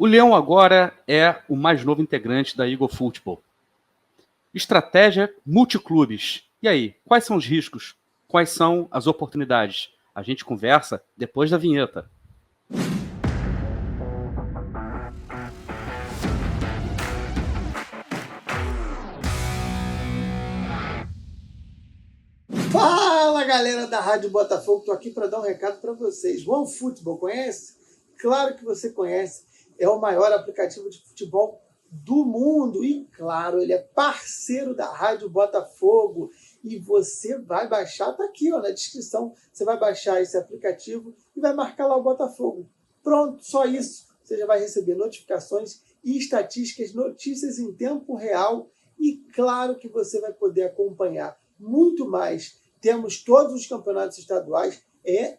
O Leão agora é o mais novo integrante da Eagle Football. Estratégia multiclubes. E aí, quais são os riscos? Quais são as oportunidades? A gente conversa depois da vinheta. Fala, galera da Rádio Botafogo, estou aqui para dar um recado para vocês. O OneFootball, conhece? Claro que você conhece, é o maior aplicativo de futebol do mundo e, claro, ele é parceiro da Rádio Botafogo e você vai baixar, tá aqui ó, na descrição, você vai baixar esse aplicativo e vai marcar lá o Botafogo. Pronto, só isso. Você já vai receber notificações e estatísticas, notícias em tempo real e, claro, que você vai poder acompanhar muito mais. Temos todos os campeonatos estaduais,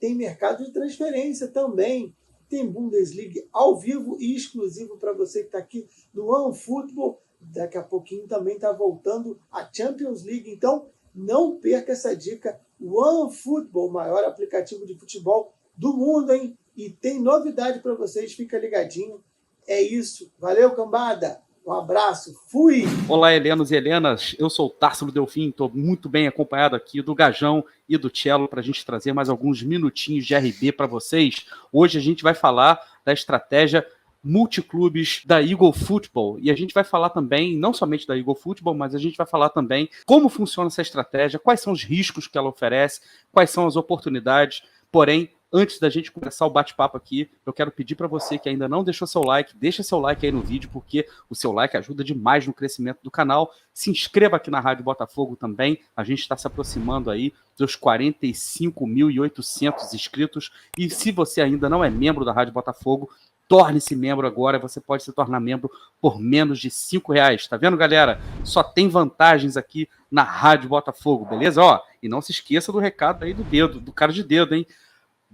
tem mercado de transferência também, tem Bundesliga ao vivo e exclusivo para você que está aqui no OneFootball. Daqui a pouquinho também está voltando a Champions League, então não perca essa dica. OneFootball, o maior aplicativo de futebol do mundo, hein? E tem novidade para vocês, fica ligadinho. É isso, valeu, cambada! Um abraço, fui! Olá, helenos e helenas, eu sou o Társilo Delfim, estou muito bem acompanhado aqui do Gajão e do Cello para a gente trazer mais alguns minutinhos de RB para vocês. Hoje a gente vai falar da estratégia multiclubes da Eagle Football e a gente vai falar também, não somente da Eagle Football, mas a gente vai falar também como funciona essa estratégia, quais são os riscos que ela oferece, quais são as oportunidades, porém, antes da gente começar o bate-papo aqui, eu quero pedir para você que ainda não deixou seu like, deixa seu like aí no vídeo, porque o seu like ajuda demais no crescimento do canal. Se inscreva aqui na Rádio Botafogo também, a gente está se aproximando aí dos 45.800 inscritos. E se você ainda não é membro da Rádio Botafogo, torne-se membro agora, você pode se tornar membro por menos de R$5. Tá vendo, galera? Só tem vantagens aqui na Rádio Botafogo, beleza? Ó, e não se esqueça do recado aí do dedo, do cara de dedo, hein?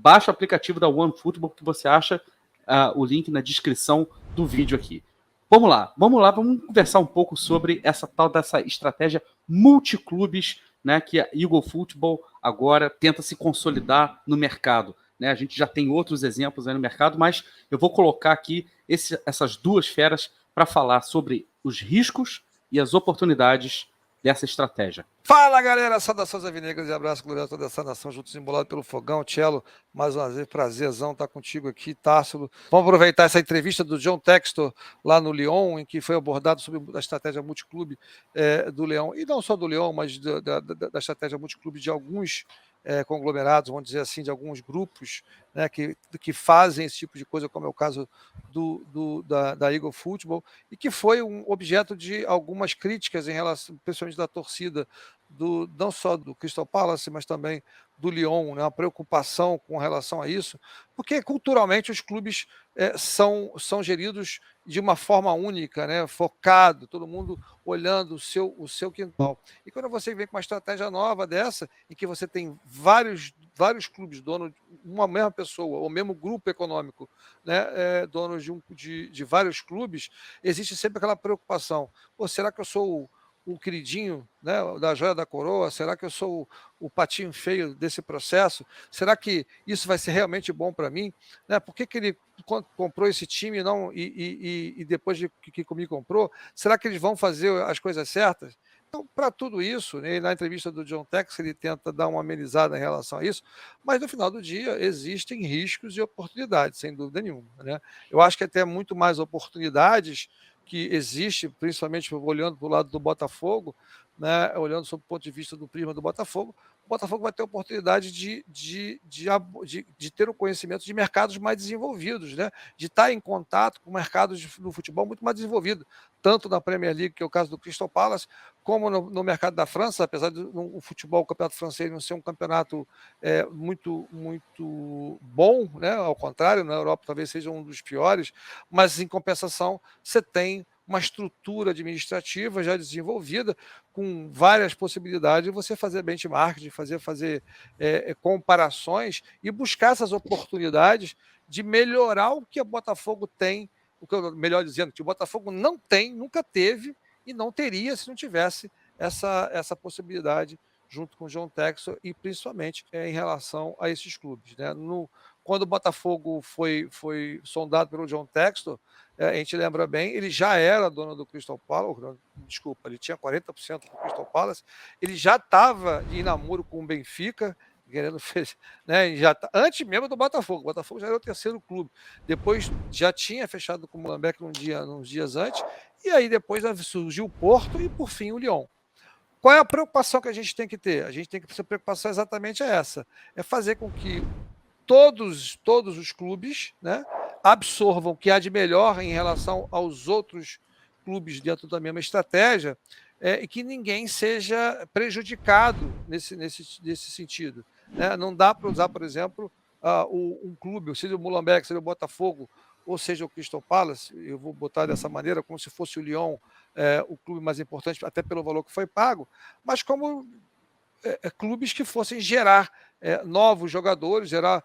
Baixa o aplicativo da OneFootball que você acha o link na descrição do vídeo aqui. Vamos lá, vamos conversar um pouco sobre essa tal dessa estratégia multiclubes, né, que a Eagle Football agora tenta se consolidar no mercado. Né? A gente já tem outros exemplos aí no mercado, mas eu vou colocar aqui essas duas feras para falar sobre os riscos e as oportunidades dessa estratégia. Fala, galera, saudações alvinegras e abraço glorioso a toda essa nação, juntos embolado pelo fogão. Cello, mais uma vez, prazerzão estar contigo aqui, Társilo. Vamos aproveitar essa entrevista do John Textor lá no Lyon, em que foi abordado sobre a estratégia multiclube do Lyon, e não só do Lyon, mas da estratégia multiclube de alguns conglomerados, vamos dizer assim, de alguns grupos, né, que fazem esse tipo de coisa, como é o caso da Eagle Football, e que foi um objeto de algumas críticas em relação, principalmente da torcida, não só do Crystal Palace, mas também do Lyon, né, uma preocupação com relação a isso, porque culturalmente os clubes são geridos de uma forma única, né, focado, todo mundo olhando o seu quintal. E quando você vem com uma estratégia nova dessa, em que você tem vários clubes donos, uma mesma pessoa, ou mesmo grupo econômico, né, donos de vários clubes, existe sempre aquela preocupação: pô, será que eu sou o queridinho, né, da joia da coroa? Será que eu sou o patinho feio desse processo? Será que isso vai ser realmente bom para mim? Né? Por que ele comprou esse time não, e depois que me comprou? Será que eles vão fazer as coisas certas? Então, para tudo isso, né, na entrevista do John Tex, ele tenta dar uma amenizada em relação a isso, mas no final do dia existem riscos e oportunidades, sem dúvida nenhuma. Né? Eu acho que até muito mais oportunidades que existe, principalmente olhando para o lado do Botafogo, né, olhando sob o ponto de vista do prisma do Botafogo, o Botafogo vai ter a oportunidade de ter o conhecimento de mercados mais desenvolvidos, né, de estar em contato com mercados do futebol muito mais desenvolvido, tanto na Premier League, que é o caso do Crystal Palace, como no mercado da França, apesar do futebol, o campeonato francês não ser um campeonato muito bom, né, ao contrário, na Europa talvez seja um dos piores, mas em compensação você tem uma estrutura administrativa já desenvolvida, com várias possibilidades de você fazer benchmark, de fazer comparações e buscar essas oportunidades de melhorar o que o Botafogo tem, melhor dizendo, que o Botafogo não tem, nunca teve e não teria se não tivesse essa possibilidade junto com o John Textor e principalmente em relação a esses clubes. Né? quando o Botafogo foi sondado pelo John Textor, a gente lembra bem, ele já era dono do Crystal Palace, desculpa, ele tinha 40% do Crystal Palace, ele já estava em namoro com o Benfica, querendo né, antes mesmo do Botafogo. O Botafogo já era o terceiro clube. Depois já tinha fechado com o Molenbeek uns dias antes, e aí depois surgiu o Porto e, por fim, o Lyon. Qual é a preocupação que a gente tem que ter? A gente tem que ter preocupação exatamente essa, é fazer com que todos os clubes, né, absorvam o que há de melhor em relação aos outros clubes dentro da mesma estratégia, e que ninguém seja prejudicado nesse sentido. Né? Não dá para usar, por exemplo, um clube, seja o Molenbeek, seja o Botafogo, ou seja o Crystal Palace, eu vou botar dessa maneira, como se fosse o Lyon, o clube mais importante, até pelo valor que foi pago, mas como clubes que fossem gerar novos jogadores, gerar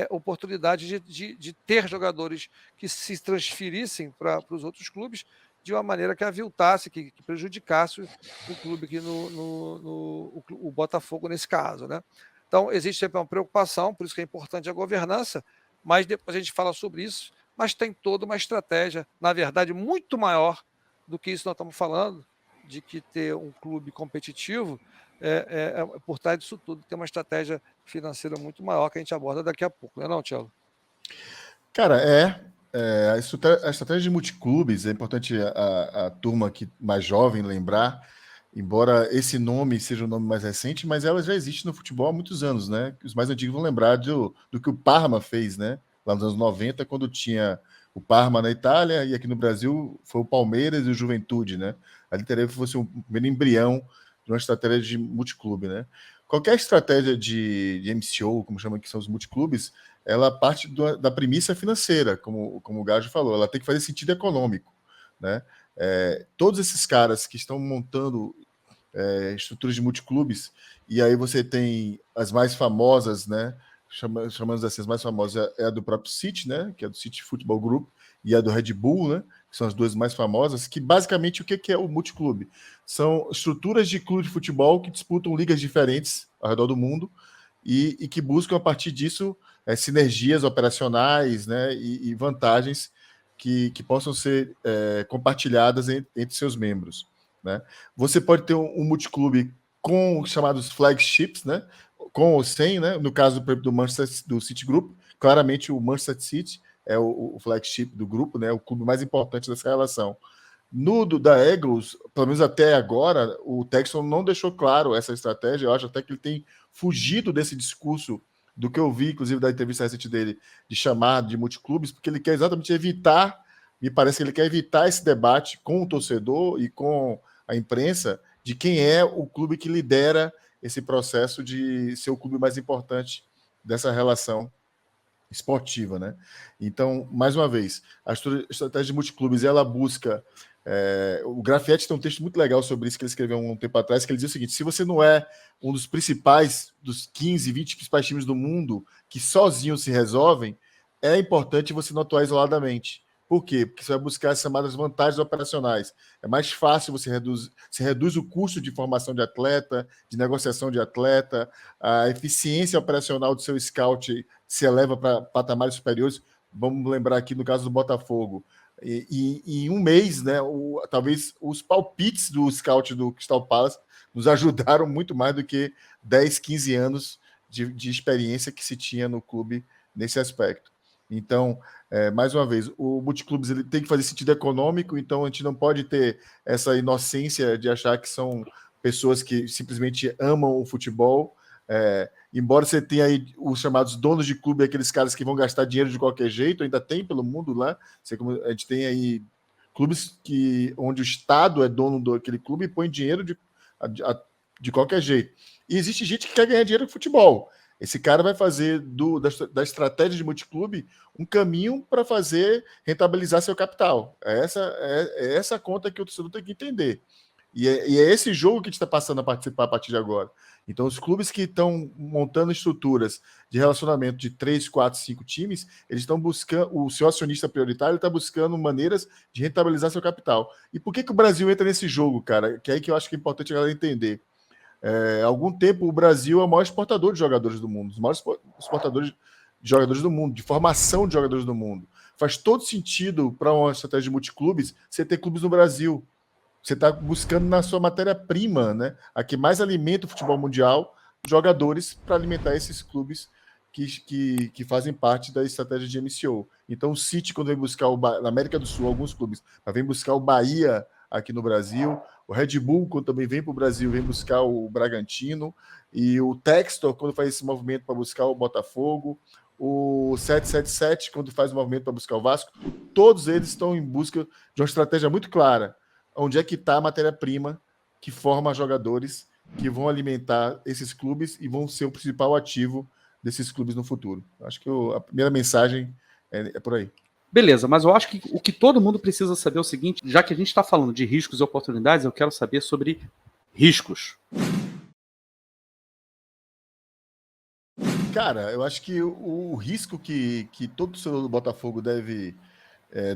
oportunidade de ter jogadores que se transferissem para os outros clubes de uma maneira que aviltasse, que prejudicasse o clube aqui o Botafogo nesse caso. Né? Então, existe sempre uma preocupação, por isso que é importante a governança, mas depois a gente fala sobre isso, mas tem toda uma estratégia, na verdade, muito maior do que isso nós estamos falando, de que ter um clube competitivo, por trás disso tudo, tem uma estratégia financeira muito maior que a gente aborda daqui a pouco, não é, Thiago? Cara, a estratégia de multiclubes, é importante a turma aqui mais jovem lembrar, embora esse nome seja o nome mais recente, mas ela já existe no futebol há muitos anos, né? Os mais antigos vão lembrar do que o Parma fez, né? Lá nos anos 90, quando tinha o Parma na Itália e aqui no Brasil foi o Palmeiras e o Juventude, né? Ali teria que fosse um primeiro embrião de uma estratégia de multiclube, né? Qualquer estratégia de MCO, como chama que são os multiclubes, ela parte da premissa financeira, como o Gajo falou, ela tem que fazer sentido econômico, né? Todos esses caras que estão montando estruturas de multiclubes, e aí você tem as mais famosas, né? Chamamos assim, as mais famosas é a do próprio City, né? Que é do City Football Group, e a do Red Bull, né? Que são as duas mais famosas, que basicamente o que é o multiclube? São estruturas de clube de futebol que disputam ligas diferentes ao redor do mundo e que buscam, a partir disso, sinergias operacionais, né? E vantagens que possam ser compartilhadas entre seus membros, né? Você pode ter um multiclube com os chamados flagships, né? Com ou sem, né? No caso do City Group, claramente o Manchester City é o flagship do grupo, né? O clube mais importante dessa relação. No da Eagles, pelo menos até agora, o Texton não deixou claro essa estratégia. Eu acho até que ele tem fugido desse discurso do que eu vi, inclusive da entrevista recente dele, de chamar de multiclubes, porque ele quer exatamente evitar, me parece que ele quer evitar esse debate com o torcedor e com a imprensa de quem é o clube que lidera esse processo de ser o clube mais importante dessa relação esportiva, né? Então, mais uma vez, a estratégia de multiclubes, ela busca... o Grafietti tem um texto muito legal sobre isso que ele escreveu um tempo atrás, que ele diz o seguinte: se você não é um dos principais, dos 15, 20 principais times do mundo que sozinhos se resolvem, é importante você não atuar isoladamente. Por quê? Porque você vai buscar as chamadas vantagens operacionais. É mais fácil, você reduz o custo de formação de atleta, de negociação de atleta, a eficiência operacional do seu scout se eleva para patamares superiores. Vamos lembrar aqui no caso do Botafogo. E em um mês, né, talvez os palpites do scout do Crystal Palace nos ajudaram muito mais do que 10, 15 anos de experiência que se tinha no clube nesse aspecto. Então, mais uma vez, o multiclubes ele tem que fazer sentido econômico, então a gente não pode ter essa inocência de achar que são pessoas que simplesmente amam o futebol. Embora você tenha aí os chamados donos de clube, aqueles caras que vão gastar dinheiro de qualquer jeito, ainda tem pelo mundo lá. A gente tem aí clubes onde o Estado é dono daquele clube e põe dinheiro de qualquer jeito. E existe gente que quer ganhar dinheiro com futebol. Esse cara vai fazer da estratégia de multiclube um caminho para rentabilizar seu capital. É essa conta que o torcedor tem que entender. E é esse jogo que a gente está passando a participar a partir de agora. Então, os clubes que estão montando estruturas de relacionamento de 3, 4, 5 times, eles estão buscando, o seu acionista prioritário está buscando maneiras de rentabilizar seu capital. E por que o Brasil entra nesse jogo, cara? Que é aí que eu acho que é importante a galera entender. Há algum tempo, o Brasil é o maior exportador de jogadores do mundo, os maiores exportadores de jogadores do mundo, de formação de jogadores do mundo. Faz todo sentido para uma estratégia de multiclubes você ter clubes no Brasil. Você está buscando na sua matéria-prima, né? A que mais alimenta o futebol mundial, jogadores para alimentar esses clubes que fazem parte da estratégia de MCO. Então, o City, quando vem buscar na América do Sul, alguns clubes, vem buscar o Bahia aqui no Brasil, o Red Bull, quando também vem para o Brasil, vem buscar o Bragantino, e o Textor, quando faz esse movimento para buscar o Botafogo, o 777, quando faz o movimento para buscar o Vasco, todos eles estão em busca de uma estratégia muito clara. Onde é que está a matéria-prima que forma jogadores que vão alimentar esses clubes e vão ser o principal ativo desses clubes no futuro. Acho que a primeira mensagem é por aí. Beleza, mas eu acho que o que todo mundo precisa saber é o seguinte, já que a gente está falando de riscos e oportunidades, eu quero saber sobre riscos. Cara, eu acho que o risco que todo torcedor do Botafogo deve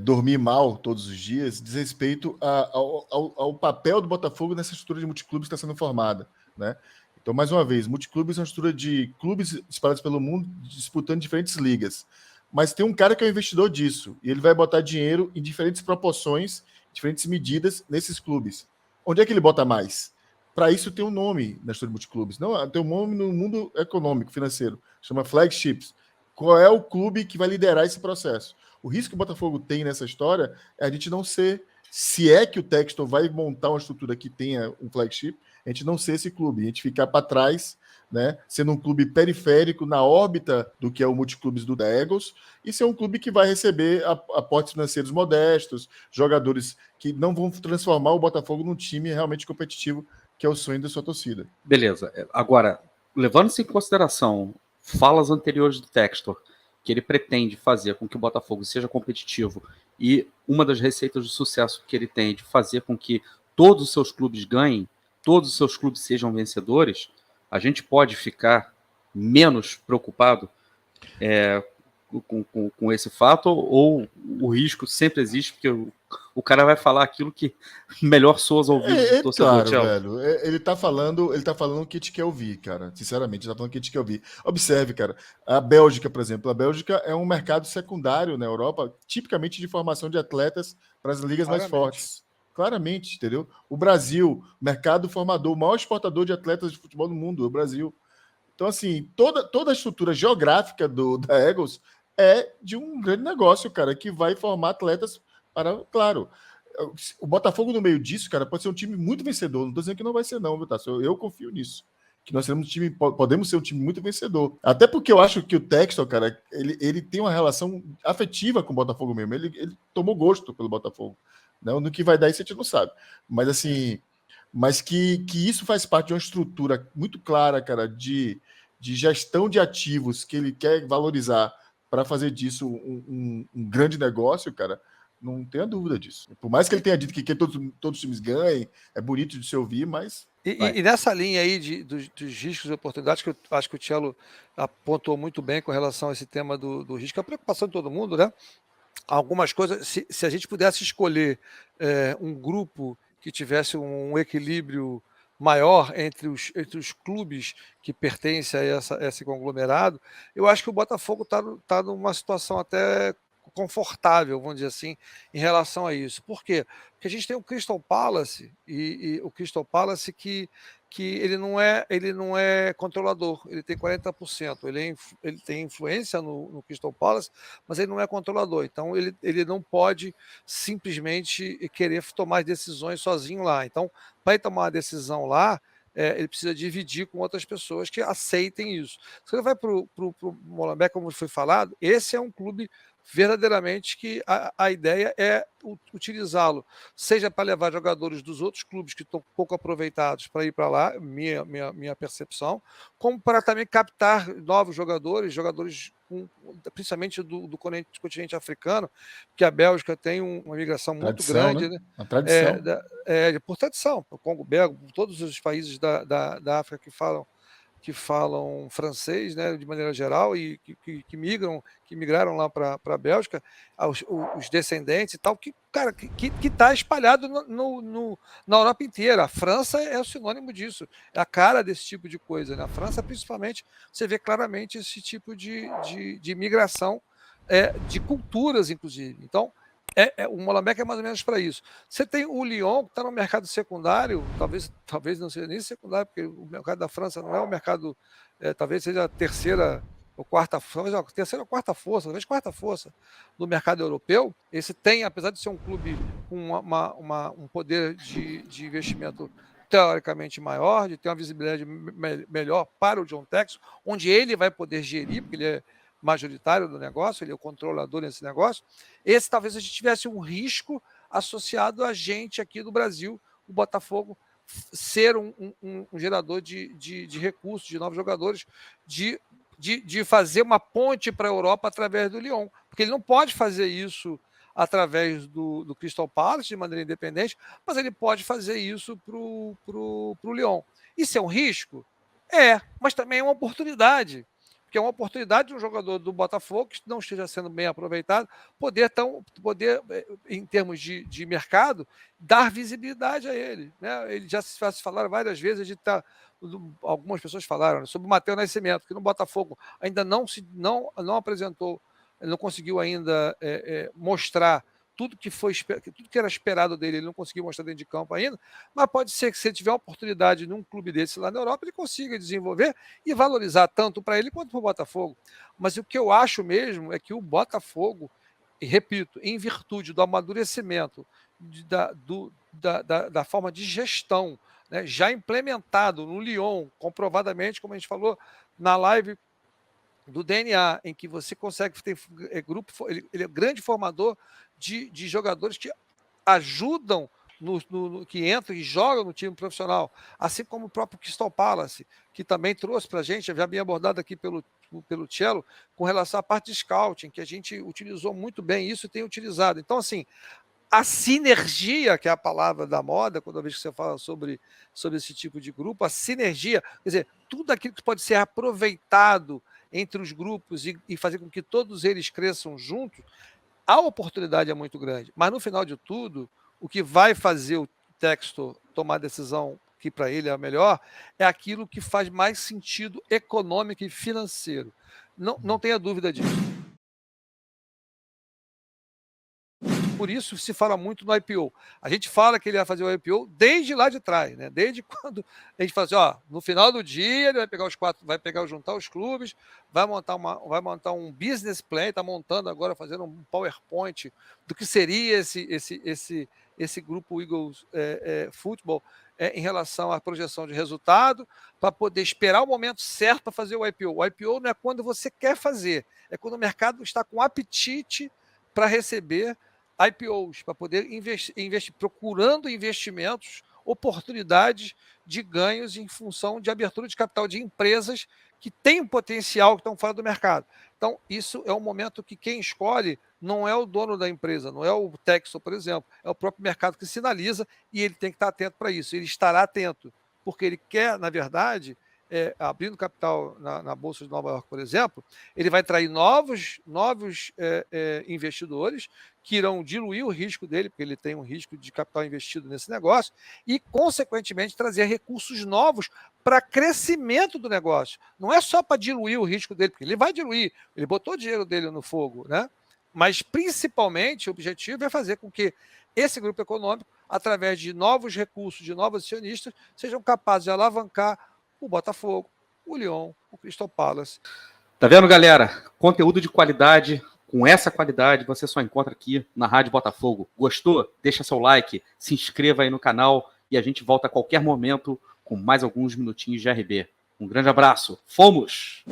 dormir mal todos os dias diz respeito ao papel do Botafogo nessa estrutura de multiclubes que está sendo formada, né? Então, mais uma vez, multiclubes é uma estrutura de clubes espalhados pelo mundo disputando diferentes ligas. Mas tem um cara que é o investidor disso, e ele vai botar dinheiro em diferentes proporções, diferentes medidas nesses clubes. Onde é que ele bota mais? Para isso tem um nome na história de multiclubes. Não, tem um nome no mundo econômico, financeiro, chama flagships. Qual é o clube que vai liderar esse processo? O risco que o Botafogo tem nessa história é a gente não ser, se é que o Textor vai montar uma estrutura que tenha um flagship, a gente não ser esse clube, a gente ficar para trás, né, sendo um clube periférico na órbita do que é o multiclubes do Eagles, e ser um clube que vai receber aportes financeiros modestos, jogadores que não vão transformar o Botafogo num time realmente competitivo, que é o sonho da sua torcida. Beleza. Agora, levando-se em consideração falas anteriores do Textor, que ele pretende fazer com que o Botafogo seja competitivo e uma das receitas de sucesso que ele tem de fazer com que todos os seus clubes ganhem, todos os seus clubes sejam vencedores, a gente pode ficar menos preocupado com esse fato, ou o risco sempre existe, porque o cara vai falar aquilo que melhor soa aos ouvidos do torcedor. Claro, velho. Ele tá falando o que a gente quer ouvir, cara. Sinceramente, ele tá falando o que a gente quer ouvir. Observe, cara, a Bélgica, por exemplo. A Bélgica é um mercado secundário na Europa, tipicamente de formação de atletas para as ligas mais fortes. Claramente, entendeu? O Brasil, mercado formador, o maior exportador de atletas de futebol do mundo, o Brasil. Então, assim, toda a estrutura geográfica da Eagles é de um grande negócio, cara, que vai formar atletas para, claro, o Botafogo no meio disso, cara, pode ser um time muito vencedor. Não estou dizendo que não vai ser, não, viu, Tasso? Eu confio nisso. Que nós seremos um time, podemos ser um time muito vencedor. Até porque eu acho que o Textor, cara, ele tem uma relação afetiva com o Botafogo mesmo. Ele tomou gosto pelo Botafogo. Não, no que vai dar isso a gente não sabe. Mas assim, que isso faz parte de uma estrutura muito clara, cara, de gestão de ativos que ele quer valorizar para fazer disso um grande negócio, cara. Não tenha dúvida disso. Por mais que ele tenha dito que todos os times ganhem, é bonito de se ouvir, mas... E nessa linha aí dos riscos e oportunidades, que eu acho que o Cello apontou muito bem com relação a esse tema do risco, a preocupação de todo mundo, né? Algumas coisas, se a gente pudesse escolher um grupo que tivesse um equilíbrio maior entre os clubes que pertencem a esse conglomerado, eu acho que o Botafogo está numa situação até confortável, vamos dizer assim, em relação a isso. Por quê? Porque a gente tem o Crystal Palace e o Crystal Palace que ele não é controlador, ele tem 40%, ele tem influência no Crystal Palace, mas ele não é controlador, então ele não pode simplesmente querer tomar decisões sozinho lá. Então, para tomar uma decisão lá, ele precisa dividir com outras pessoas que aceitem isso. Se ele vai para o Molenbeek, como foi falado, esse é um clube verdadeiramente que a ideia é utilizá-lo, seja para levar jogadores dos outros clubes que estão pouco aproveitados para ir para lá, minha percepção, como para também captar novos jogadores principalmente do continente africano, que a Bélgica tem uma migração muito grande, né? Uma tradição. Por tradição, o Congo Belga, todos os países da África que falam que falam francês, né, de maneira geral, e que migraram lá para a Bélgica, os descendentes e tal, que está espalhado na Europa inteira. A França é o sinônimo disso, é a cara desse tipo de coisa. Na França, principalmente, você vê claramente esse tipo de migração de culturas, inclusive. Então, o Molenbeek é mais ou menos para isso. Você tem o Lyon, que está no mercado secundário, talvez não seja nem secundário, porque o mercado da França não é o mercado, talvez seja a terceira ou quarta força, talvez quarta força do mercado europeu. Esse tem, apesar de ser um clube com um poder de investimento teoricamente maior, de ter uma visibilidade melhor para o John Textor, onde ele vai poder gerir, porque ele é majoritário do negócio, ele é o controlador desse negócio. Esse talvez a gente tivesse um risco associado a gente aqui do Brasil, o Botafogo ser um gerador de recursos, de novos jogadores, de fazer uma ponte para a Europa através do Lyon, porque ele não pode fazer isso através do Crystal Palace de maneira independente, mas ele pode fazer isso para o Lyon. Isso é um risco? Mas também é uma oportunidade, porque é uma oportunidade de um jogador do Botafogo que não esteja sendo bem aproveitado, poder em termos de mercado, dar visibilidade a ele. Né? Ele já se falaram várias vezes, algumas pessoas falaram sobre o Matheus Nascimento, que no Botafogo ainda não apresentou, não conseguiu ainda mostrar tudo que era esperado dele, ele não conseguiu mostrar dentro de campo ainda, mas pode ser que se ele tiver uma oportunidade num clube desse lá na Europa, ele consiga desenvolver e valorizar tanto para ele quanto para o Botafogo. Mas o que eu acho mesmo é que o Botafogo, e repito, em virtude do amadurecimento, da forma de gestão, né, já implementado no Lyon, comprovadamente, como a gente falou na live do DNA, em que você consegue ter grupo, ele é grande formador de jogadores que ajudam que entram e jogam no time profissional, assim como o próprio Crystal Palace, que também trouxe para a gente, já bem abordado aqui pelo Cello, com relação à parte de scouting, que a gente utilizou muito bem isso e tem utilizado. Então, assim, a sinergia, que é a palavra da moda, quando vez que você fala sobre esse tipo de grupo, a sinergia, quer dizer, tudo aquilo que pode ser aproveitado entre os grupos e fazer com que todos eles cresçam juntos, a oportunidade é muito grande. Mas, no final de tudo, o que vai fazer o Textor tomar a decisão que para ele é a melhor é aquilo que faz mais sentido econômico e financeiro. Não tenha dúvida disso. Por isso se fala muito no IPO. A gente fala que ele vai fazer o IPO desde lá de trás, né? Desde quando a gente fala assim, no final do dia ele vai pegar juntar os clubes, vai montar um business plan, está montando agora, fazendo um PowerPoint do que seria esse grupo Eagles Football em relação à projeção de resultado, para poder esperar o momento certo para fazer o IPO. O IPO não é quando você quer fazer, é quando o mercado está com apetite para receber IPOs, para poder investir, procurando investimentos, oportunidades de ganhos em função de abertura de capital de empresas que têm potencial, que estão fora do mercado. Então, isso é um momento que quem escolhe não é o dono da empresa, não é o Textor, por exemplo, é o próprio mercado que sinaliza e ele tem que estar atento para isso. Ele estará atento, porque ele quer, na verdade, abrindo capital na Bolsa de Nova York, por exemplo, ele vai atrair novos investidores que irão diluir o risco dele, porque ele tem um risco de capital investido nesse negócio, e, consequentemente, trazer recursos novos para crescimento do negócio. Não é só para diluir o risco dele, porque ele vai diluir, ele botou o dinheiro dele no fogo, né? Mas, principalmente, o objetivo é fazer com que esse grupo econômico, através de novos recursos, de novos acionistas, sejam capazes de alavancar o Botafogo, o Lyon, o Crystal Palace. Tá vendo, galera? Conteúdo de qualidade, com essa qualidade, você só encontra aqui na Rádio Botafogo. Gostou? Deixa seu like, se inscreva aí no canal e a gente volta a qualquer momento com mais alguns minutinhos de RB. Um grande abraço. Fomos!